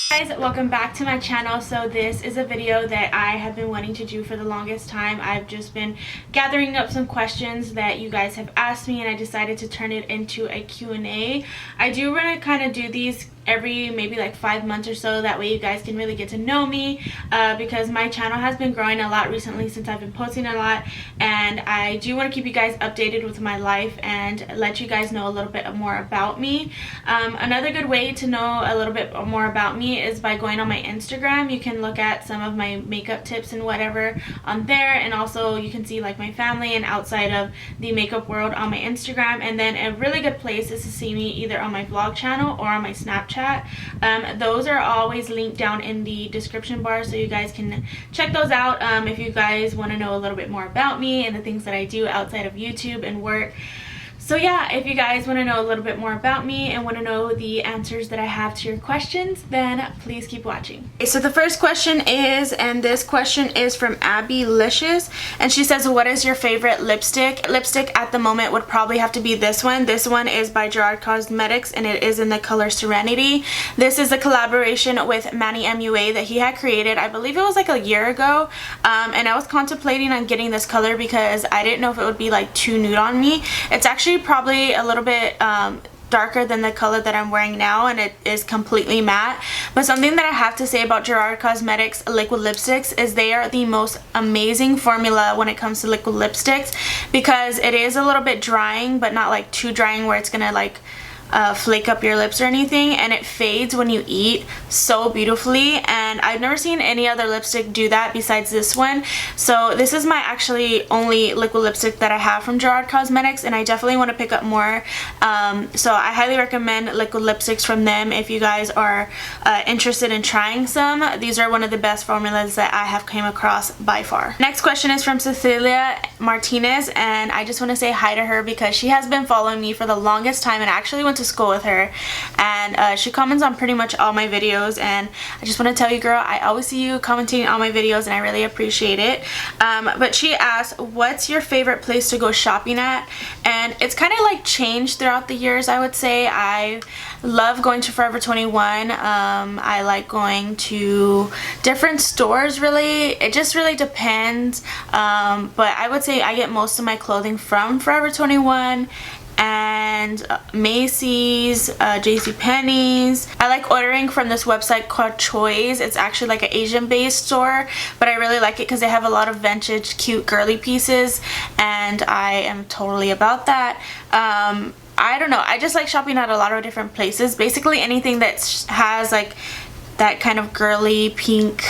Guys, welcome back to my channel. So this is a video that I have been wanting to do for the longest time. I've just been gathering up some questions that you guys have asked me, and I decided to turn it into a Q&A. I do want to kind of do these every maybe like 5 months or so, that way you guys can really get to know me, because my channel has been growing a lot recently since I've been posting a lot, and I do want to keep you guys updated with my life and let you guys know a little bit more about me. Another good way to know a little bit more about me is by going on my Instagram. You can look at some of my makeup tips and whatever on there, and also you can see like my family and outside of the makeup world on my Instagram. And then a really good place is to see me either on my vlog channel or on my Snapchat. Those are always linked down in the description bar, so you guys can check those out if you guys want to know a little bit more about me and the things that I do outside of YouTube and work. So yeah, if you guys want to know a little bit more about me and want to know the answers that I have to your questions, then please keep watching. Okay, so the first question is, and this question is from Abby Licious, and she says, what is your favorite lipstick? Lipstick at the moment would probably have to be this one. This one is by Gerard Cosmetics, and it is in the color Serenity. This is a collaboration with Manny MUA that he had created, I believe it was like a year ago, and I was contemplating on getting this color because I didn't know if it would be like too nude on me. It's actually probably a little bit darker than the color that I'm wearing now, and it is completely matte. But something that I have to say about Gerard Cosmetics liquid lipsticks is they are the most amazing formula when it comes to liquid lipsticks, because it is a little bit drying, but not like too drying where it's gonna like flake up your lips or anything, and it fades when you eat so beautifully. And I've never seen any other lipstick do that besides this one. So this is my actually only liquid lipstick that I have from Gerard Cosmetics, and I definitely want to pick up more. So I highly recommend liquid lipsticks from them if you guys are interested in trying some. These are one of the best formulas that I have came across by far. Next question is from Cecilia Martinez, and I just want to say hi to her because she has been following me for the longest time, and I actually went to school with her, and she comments on pretty much all my videos, and I just want to tell you, girl, I always see you commenting on my videos and I really appreciate it. But she asked, what's your favorite place to go shopping at? And it's kind of like changed throughout the years. I would say I love going to Forever 21. I like going to different stores, really. It just really depends, but I would say I get most of my clothing from Forever 21 and Macy's, JCPenney's. I like ordering from this website called Choi's. It's actually like an Asian based store, but I really like it because they have a lot of vintage cute girly pieces, and I am totally about that. I don't know, I just like shopping at a lot of different places. Basically anything that has like that kind of girly pink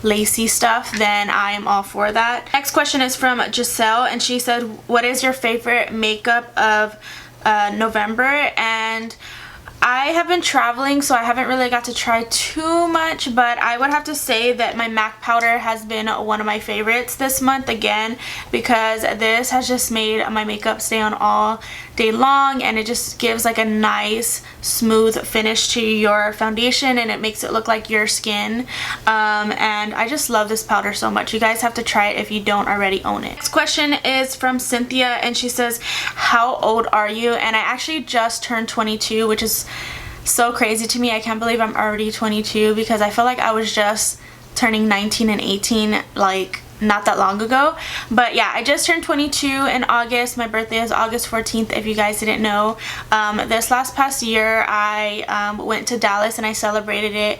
lacy stuff, then I am all for that. Next question is from Giselle, and she said, what is your favorite makeup of November? And I have been traveling, so I haven't really got to try too much, but I would have to say that my MAC powder has been one of my favorites this month again, because this has just made my makeup stay on all day long, and it just gives like a nice smooth finish to your foundation, and it makes it look like your skin. And I just love this powder so much. You guys have to try it if you don't already own it. Next question is from Cynthia, and she says, how old are you? And I actually just turned 22, which is so crazy to me. I can't believe I'm already 22, because I feel like I was just turning 19 and 18 like not that long ago. But yeah, I just turned 22 in August. My birthday is August 14th, if you guys didn't know. This past year I went to Dallas and I celebrated it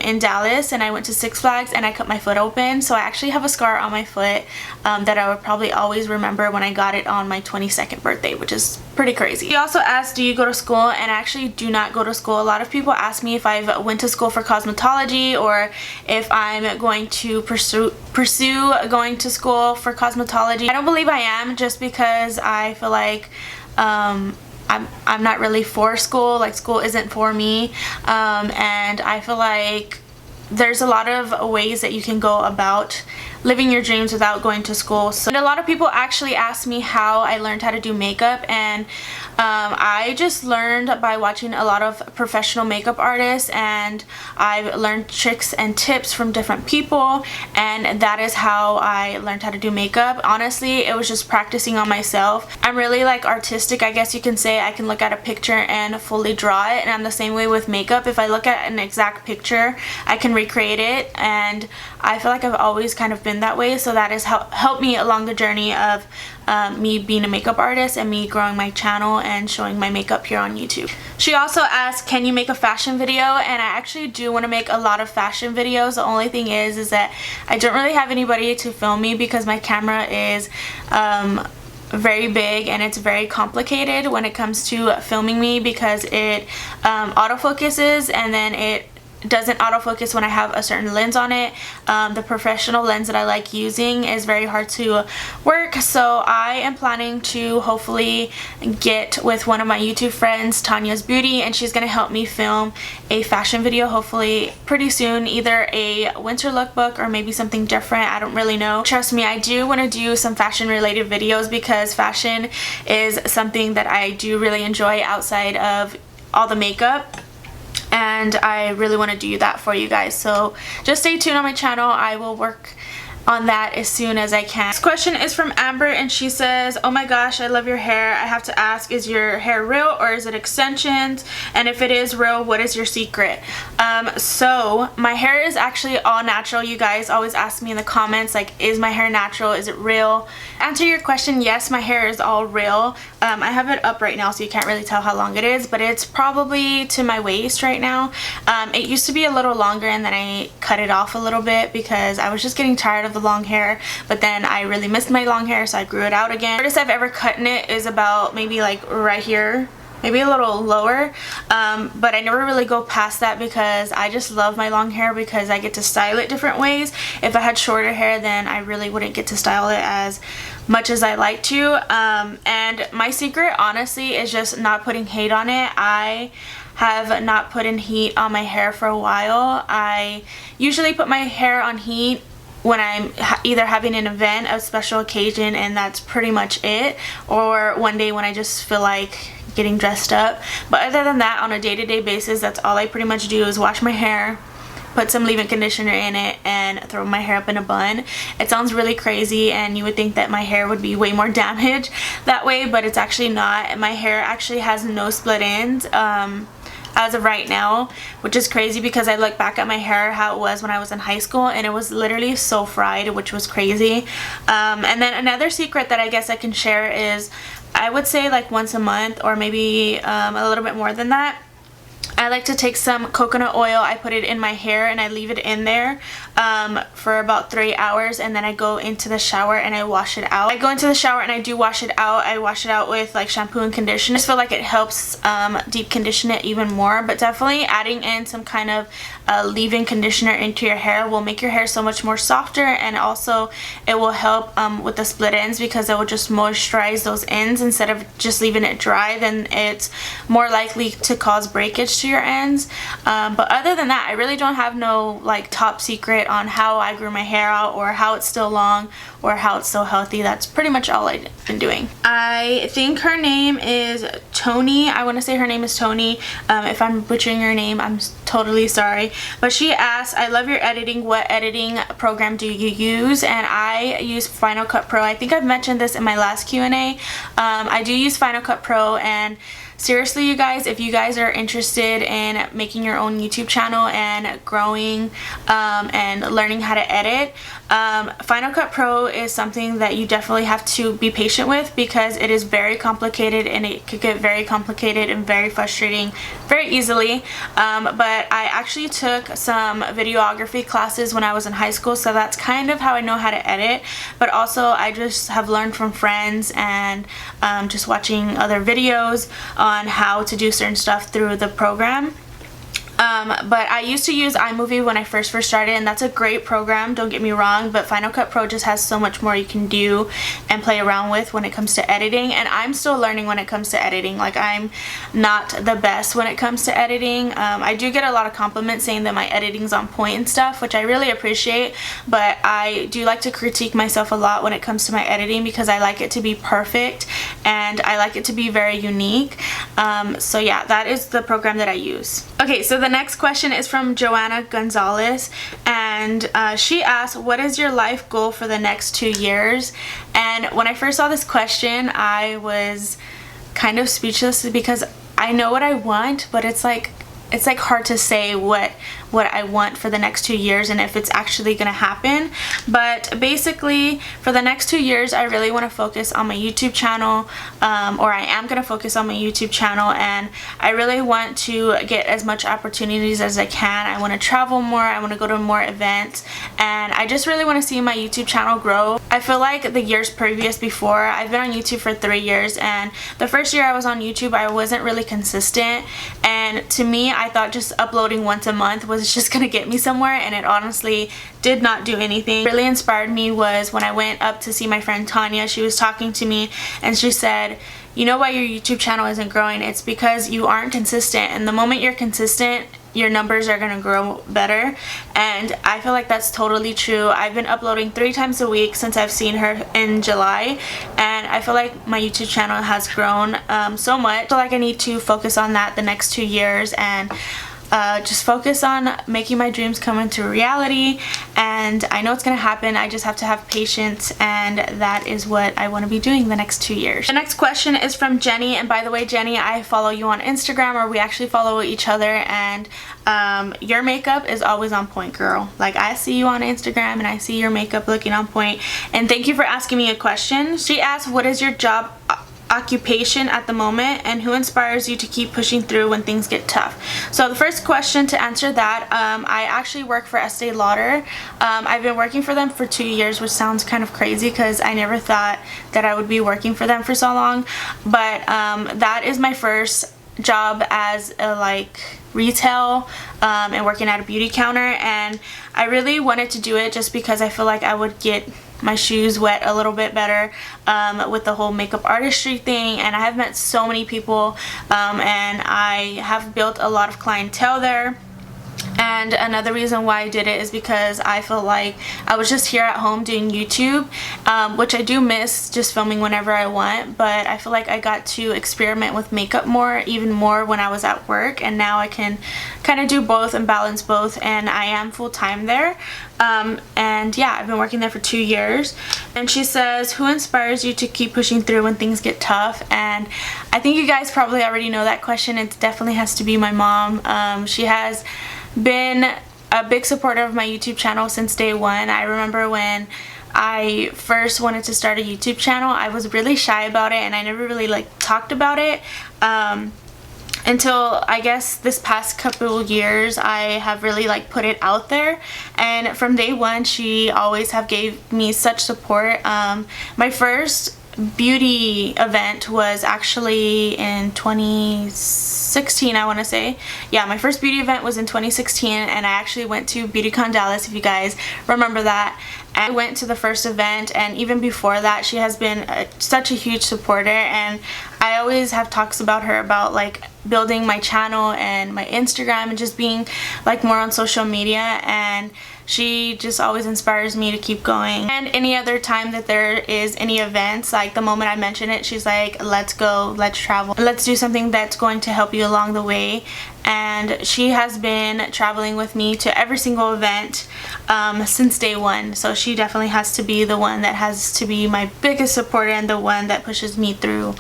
in Dallas, and I went to Six Flags and I cut my foot open, so I actually have a scar on my foot that I would probably always remember when I got it on my 22nd birthday, which is pretty crazy. She also asked, do you go to school? And I actually do not go to school. A lot of people ask me if I went to school for cosmetology or if I'm going to pursue going to school for cosmetology. I don't believe I am, just because I feel like I'm not really for school. Like, school isn't for me, and I feel like there's a lot of ways that you can go about living your dreams without going to school. So, and a lot of people actually ask me how I learned how to do makeup, and I just learned by watching a lot of professional makeup artists, and I've learned tricks and tips from different people, and that is how I learned how to do makeup. Honestly, it was just practicing on myself. I'm really like artistic, I guess you can say. I can look at a picture and fully draw it, and I'm the same way with makeup. If I look at an exact picture, I can recreate it, and I feel like I've always kind of been that way. So that has helped me along the journey of me being a makeup artist and me growing my channel and showing my makeup here on YouTube. She also asked, can you make a fashion video? And I actually do want to make a lot of fashion videos. The only thing is that I don't really have anybody to film me because my camera is very big and it's very complicated when it comes to filming me, because it autofocuses and then it doesn't autofocus when I have a certain lens on it. The professional lens that I like using is very hard to work, so I am planning to hopefully get with one of my YouTube friends, Tanya's Beauty, and she's gonna help me film a fashion video hopefully pretty soon, either a winter lookbook or maybe something different. I don't really know. Trust me, I do want to do some fashion related videos because fashion is something that I do really enjoy outside of all the makeup, and I really want to do that for you guys. So just stay tuned on my channel. I will work on that as soon as I can. This question is from Amber, and she says, oh my gosh, I love your hair. I have to ask, is your hair real or is it extensions? And if it is real, what is your secret? So my hair is actually all natural. You guys always ask me in the comments, like, is my hair natural? Is it real? Answer your question, yes, my hair is all real. I have it up right now, so you can't really tell how long it is, but it's probably to my waist right now. It used to be a little longer, and then I cut it off a little bit because I was just getting tired of the long hair, but then I really missed my long hair, so I grew it out again. The furthest I've ever cut in it is about maybe like right here, maybe a little lower, but I never really go past that because I just love my long hair because I get to style it different ways. If I had shorter hair, then I really wouldn't get to style it as much as I like to. And my secret honestly is just not putting heat on it. I have not put in heat on my hair for a while. I usually put my hair on heat when I'm either having an event, a special occasion, and that's pretty much it, or one day when I just feel like getting dressed up. But other than that, on a day-to-day basis, that's all I pretty much do is wash my hair, put some leave-in conditioner in it, and throw my hair up in a bun. It sounds really crazy, and you would think that my hair would be way more damaged that way, but it's actually not. My hair actually has no split ends as of right now, which is crazy because I look back at my hair how it was when I was in high school, and it was literally so fried, which was crazy. And then another secret that I guess I can share is, I would say like once a month or maybe a little bit more than that, I like to take some coconut oil, I put it in my hair and I leave it in there for about 3 hours, and then I go into the shower and I wash it out. I go into the shower and I do wash it out. I wash it out with like shampoo and conditioner. I just feel like it helps deep condition it even more, but definitely adding in some kind of leave-in conditioner into your hair will make your hair so much more softer, and also it will help with the split ends because it will just moisturize those ends instead of just leaving it dry. Then it's more likely to cause breakage to your ends. But other than that, I really don't have no like top secret on how I grew my hair out or how it's still long or how it's so healthy. That's pretty much all I've been doing. I think her name is Tony. I want to say her name is Tony. If I'm butchering her name, I'm totally sorry. But she asked, I love your editing. What editing program do you use? And I use Final Cut Pro. I think I've mentioned this in my last Q&A. I do use Final Cut Pro, and seriously, you guys, if you guys are interested in making your own YouTube channel and growing and learning how to edit, Final Cut Pro is something that you definitely have to be patient with because it is very complicated, and it could get very complicated and very frustrating very easily. But I actually took some videography classes when I was in high school, so that's kind of how I know how to edit. But also I just have learned from friends and just watching other videos on how to do certain stuff through the program. But I used to use iMovie when I first started, and that's a great program, don't get me wrong, but Final Cut Pro just has so much more you can do and play around with when it comes to editing, and I'm still learning when it comes to editing. Like, I'm not the best when it comes to editing. I do get a lot of compliments saying that my editing's on point and stuff, which I really appreciate, but I do like to critique myself a lot when it comes to my editing because I like it to be perfect and I like it to be very unique. So yeah, that is the program that I use. Okay, so the next question is from Joanna Gonzalez, and she asked, what is your life goal for the next 2 years? And when I first saw this question, I was kind of speechless because I know what I want, but it's like hard to say what I want for the next 2 years and if it's actually gonna happen. But basically, for the next 2 years, I really want to focus on my YouTube channel, or I am gonna focus on my YouTube channel, and I really want to get as much opportunities as I can. I want to travel more, I want to go to more events, and I just really want to see my YouTube channel grow. I feel like the years previous before, I've been on YouTube for 3 years, and the first year I was on YouTube, I wasn't really consistent, and to me, I thought just uploading once a month was just gonna get me somewhere, and it honestly did not do anything. What really inspired me was when I went up to see my friend Tanya. She was talking to me and she said, you know why your YouTube channel isn't growing? It's because you aren't consistent, and the moment you're consistent, your numbers are gonna grow better. And I feel like that's totally true. I've been uploading 3 times a week since I've seen her in July, and I feel like my YouTube channel has grown so much. I feel like I need to focus on that the next 2 years and just focus on making my dreams come into reality, and I know it's gonna happen. I just have to have patience, and that is what I want to be doing the next 2 years. The next question is from Jenny, and by the way, Jenny, I follow you on Instagram, or we actually follow each other, and your makeup is always on point, girl. Like, I see you on Instagram and I see your makeup looking on point, and thank you for asking me a question. She asked, what is your job occupation at the moment, and who inspires you to keep pushing through when things get tough? So the first question, to answer that, I actually work for Estee Lauder. I've been working for them for 2 years, which sounds kind of crazy because I never thought that I would be working for them for so long, but that is my first job as a retail and working at a beauty counter, and I really wanted to do it just because I feel like I would get my shoes wet a little bit better with the whole makeup artistry thing, and I have met so many people, and I have built a lot of clientele there. And another reason why I did it is because I feel like I was just here at home doing YouTube, which I do miss just filming whenever I want, but I feel like I got to experiment with makeup even more when I was at work, and now I can kind of do both and balance both, and I am full-time there. And yeah, I've been working there for 2 years. And she says, who inspires you to keep pushing through when things get tough? And I think you guys probably already know that question. It definitely has to be my mom. She has been a big supporter of my YouTube channel since day one. I remember when I first wanted to start a YouTube channel, I was really shy about it, and I never really talked about it until I guess this past couple years I have really put it out there. And from day one, she always have gave me such support. My first beauty event was actually in 2016, I want to say. Yeah, my first beauty event was in 2016, and I actually went to BeautyCon Dallas, if you guys remember that. I went to the first event, and even before that, she has been such a huge supporter, and I always have talks about her about building my channel and my Instagram and just being more on social media, and she just always inspires me to keep going. And any other time that there is any events, the moment I mention it, she's like, let's go, let's travel, let's do something that's going to help you along the way. And she has been traveling with me to every single event since day one, so she definitely has to be the one that has to be my biggest supporter and the one that pushes me through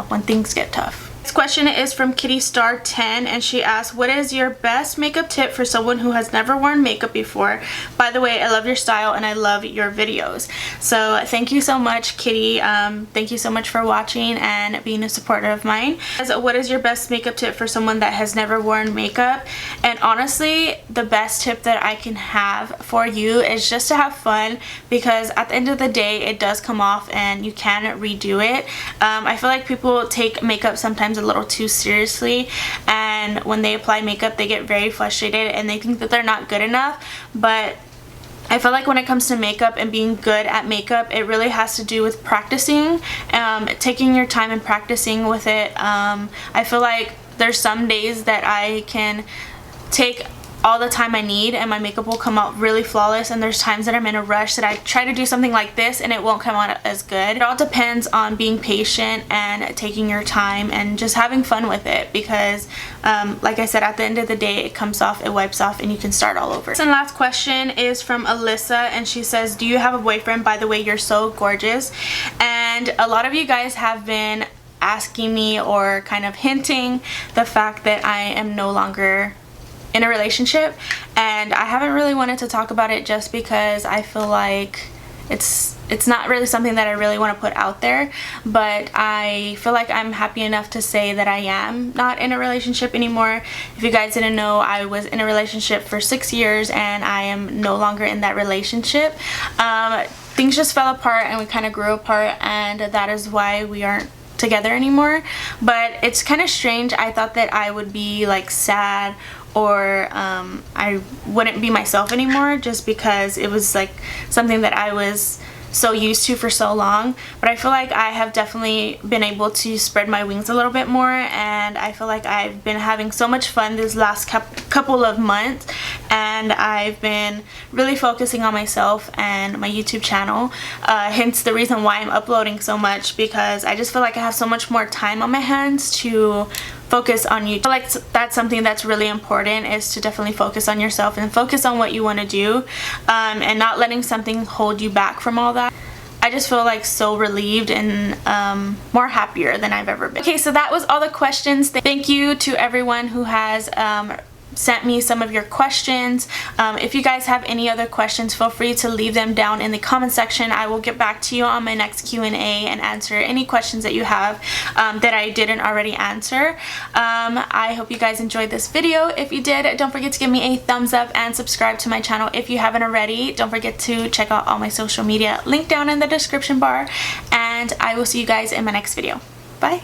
when things get tough. Next question is from Kitty Star 10, and she asks, what is your best makeup tip for someone who has never worn makeup before? By the way, I love your style and I love your videos. So thank you so much, Kitty. Thank you so much for watching and being a supporter of mine. What is your best makeup tip for someone that has never worn makeup? And honestly, the best tip that I can have for you is just to have fun, because at the end of the day, it does come off and you can redo it. I feel like people take makeup sometimes sometimes a little too seriously, and when they apply makeup they get very frustrated and they think that they're not good enough. But I feel like when it comes to makeup and being good at makeup, it really has to do with practicing, taking your time and practicing with it. I feel like there's some days that I can take all the time I need and my makeup will come out really flawless, and there's times that I'm in a rush that I try to do something like this and it won't come out as good. It all depends on being patient and taking your time and just having fun with it, because like I said, at the end of the day it comes off, it wipes off, and you can start all over. And last question is from Alyssa, and she says, do you have a boyfriend? By the way, you're so gorgeous. And a lot of you guys have been asking me or kind of hinting the fact that I am no longer in a relationship, and I haven't really wanted to talk about it just because I feel like it's not really something that I really want to put out there. But I feel like I'm happy enough to say that I am not in a relationship anymore. If you guys didn't know, I was in a relationship for 6 years and I am no longer in that relationship. Things just fell apart and we kind of grew apart, and that is why we aren't together anymore. But it's kind of strange. I thought that I would be like sad or I wouldn't be myself anymore, just because it was like something that I was so used to for so long. But I feel like I have definitely been able to spread my wings a little bit more, and I feel like I've been having so much fun this last couple of months, and I've been really focusing on myself and my YouTube channel, hence the reason why I'm uploading so much, because I just feel like I have so much more time on my hands to focus on you. I feel like that's something that's really important, is to definitely focus on yourself and focus on what you want to do, and not letting something hold you back from all that. I just feel like so relieved and more happier than I've ever been. Okay, so that was all the questions. Thank you to everyone who has sent me some of your questions. If you guys have any other questions, feel free to leave them down in the comment section. I will get back to you on my next Q&A and answer any questions that you have that I didn't already answer. I hope you guys enjoyed this video. If you did, don't forget to give me a thumbs up and subscribe to my channel if you haven't already. Don't forget to check out all my social media, link down in the description bar, and I will see you guys in my next video. Bye!